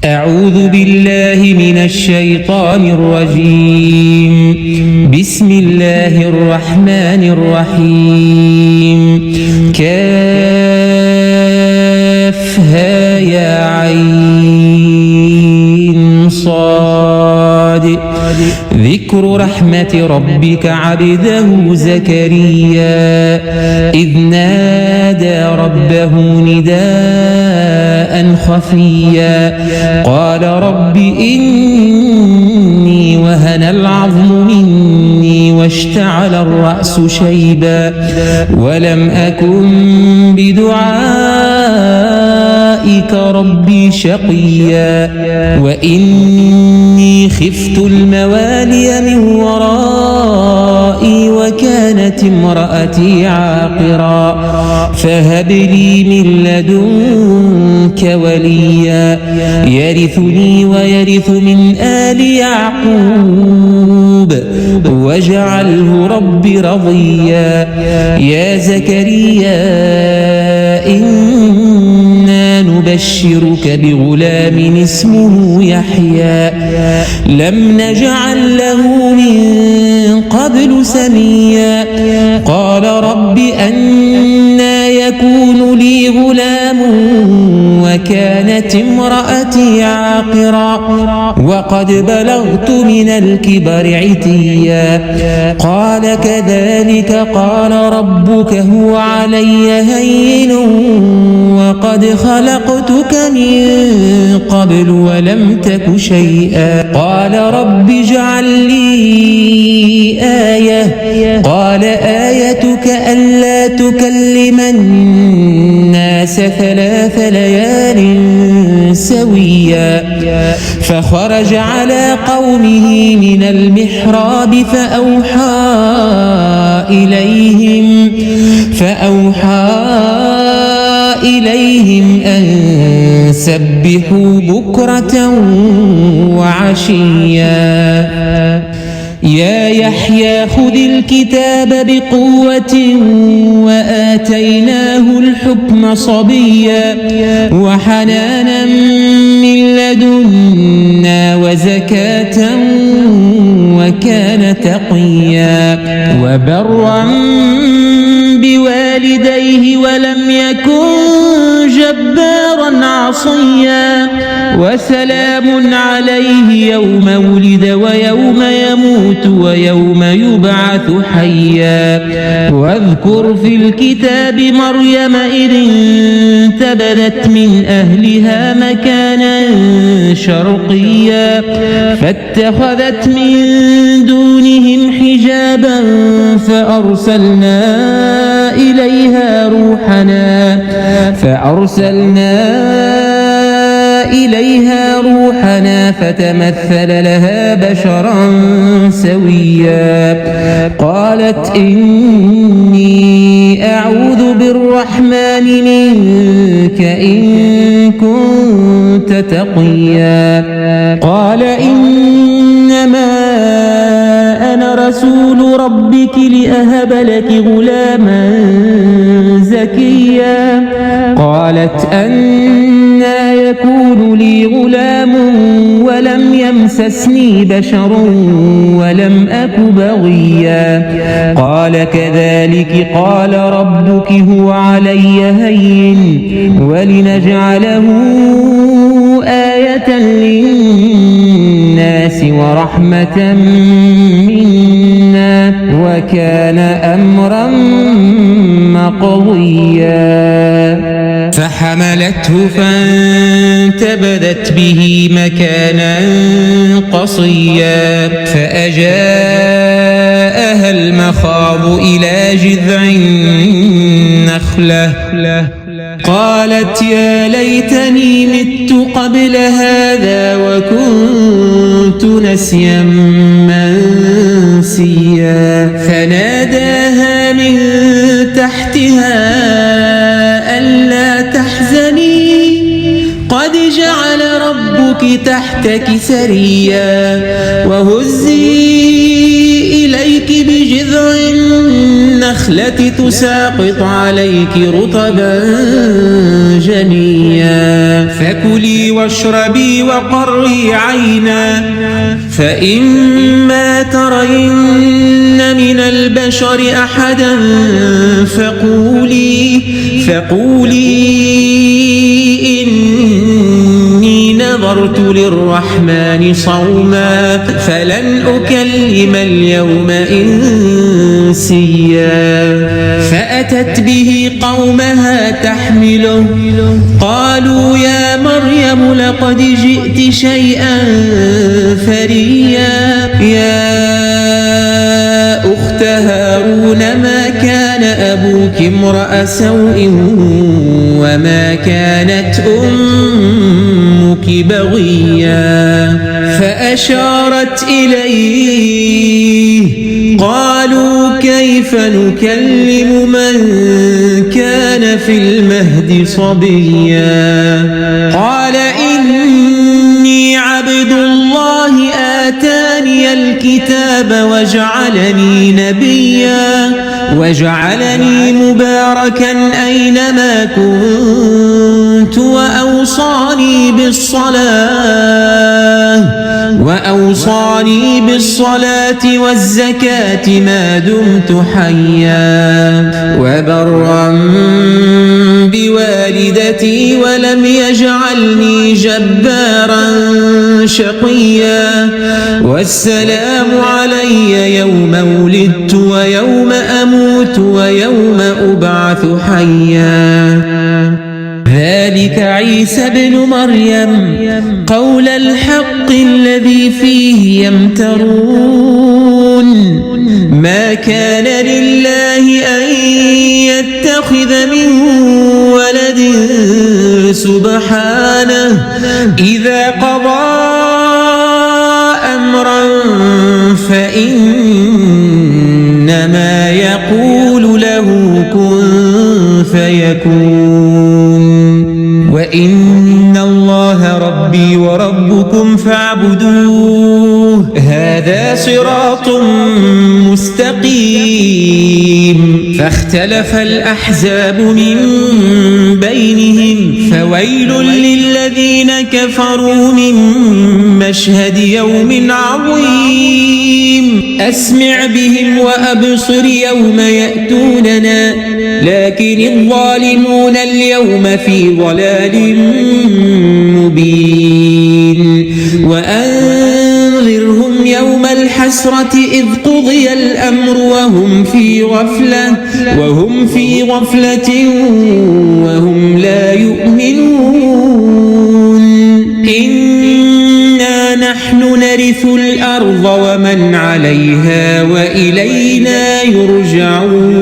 أعوذ بالله من الشيطان الرجيم. بسم الله الرحمن الرحيم. كافها يا عين صاد. ذكر رحمة ربك عبده زكريا إذ نادى ربه نداء خفيا قال رب إني وهن العظم مني واشتعل الرأس شيبا ولم أكن بدعائك ربي شقيا وإني خفت الموالي من ورائي وكانت امرأتي عاقرا فهب لي من لدنك وليا يرثني ويرث من آل يعقوب واجعله رب رضيا يا زكريا إنا نبشرك بغلام اسمه يحيى لم نجعل له من قبل سميا قال رب أنى يكون لي غلام وكانت امرأتي عاقرا وقد بلغت من الكبر عتيا قال كذلك قال ربك هو علي هين وقد خلقتك من قبل ولم تك شيئا قال رب اجعل لي آية قال آيتك ألا تكلم الناس 3 ليال سويا فخرج على قومه من المحراب فأوحى إليهم أن سبحوا بكرة وعشيا يا يحيى خذ الكتاب بقوة وآتيناه الحكم صبيا وحنانا من لدنا وزكاة وكان تقيا وبرا بوالديه ولم يكن جبارا عصيا وسلام عليه يوم ولد ويوم يموت ويوم يبعث حيا واذكر في الكتاب مريم إذ انتبذت من أهلها مكانا شرقيا فاتخذت من دونهم حجابا فأرسلنا إليها روحنا فتمثل لها بشرا سويا قالت إني أعوذ بالرحمن منك إن كنت تقيا قال إنما أنا رسول ربك لأهب لك غلاما زكيا قالت أنى يكون لي غلام ولم يمسسني بشر ولم أك بغيا قال كذلك قال ربك هو علي هين ولنجعله آية للناس ورحمة منا وكان أمرا مقضيا فحملته فانتبذت به مكانا قصيا فأجاءها المخاض إلى جذع النخلة قالت يا ليتني مت قبل هذا وكنت نسيا منسيا فناداها من تحتها ألا تحزني قد جعل ربك تحتك سريا وهزي إليك بجذع النخلة تساقط عليك رطبا جنيا فكلي واشربي وقري عينا فإما ترين من البشر أحدا فقولي إني نذرت للرحمن صوما فلن أكلم اليوم إنسيا فأتت به قومها تحمله قالوا يا مريم لقد جئت شيئا فريا يا أخت هارون ما كان أبوك امرأ سوء وما كانت أمك بغيا فأشارت إليه قالوا كيف نكلم من كان في المهد صبيا قال إني عبد الله آتاني الكتاب وجعلني مباركا أينما كنت وأوصاني بالصلاة والزكاة ما دمت حيا وبرا بوالدتي ولم يجعلني جبارا شقيا والسلام علي يوم ولدت ويوم أموت ويوم أبعث حيا ذلك عيسى ابن مريم قول الحق الذي فيه يمترون ما كان لله أن يتخذ من ولد سبحانه إذا قضى أمرا فإنما يقول له كن فيكون وإن الله ربي وربكم فاعبدوه هذا صراط مستقيم فاختلف الأحزاب من بينهم فويل للذين كفروا من مشهد يوم عظيم أسمع بهم وأبصر يوم يأتوننا لكن الظالمون اليوم في ضلال مبين وأنذرهم يوم الحسرة إذ قضي الأمر وهم في غفلة وهم لا يؤمنون إنا نحن نرث الأرض ومن عليها وإلينا يرجعون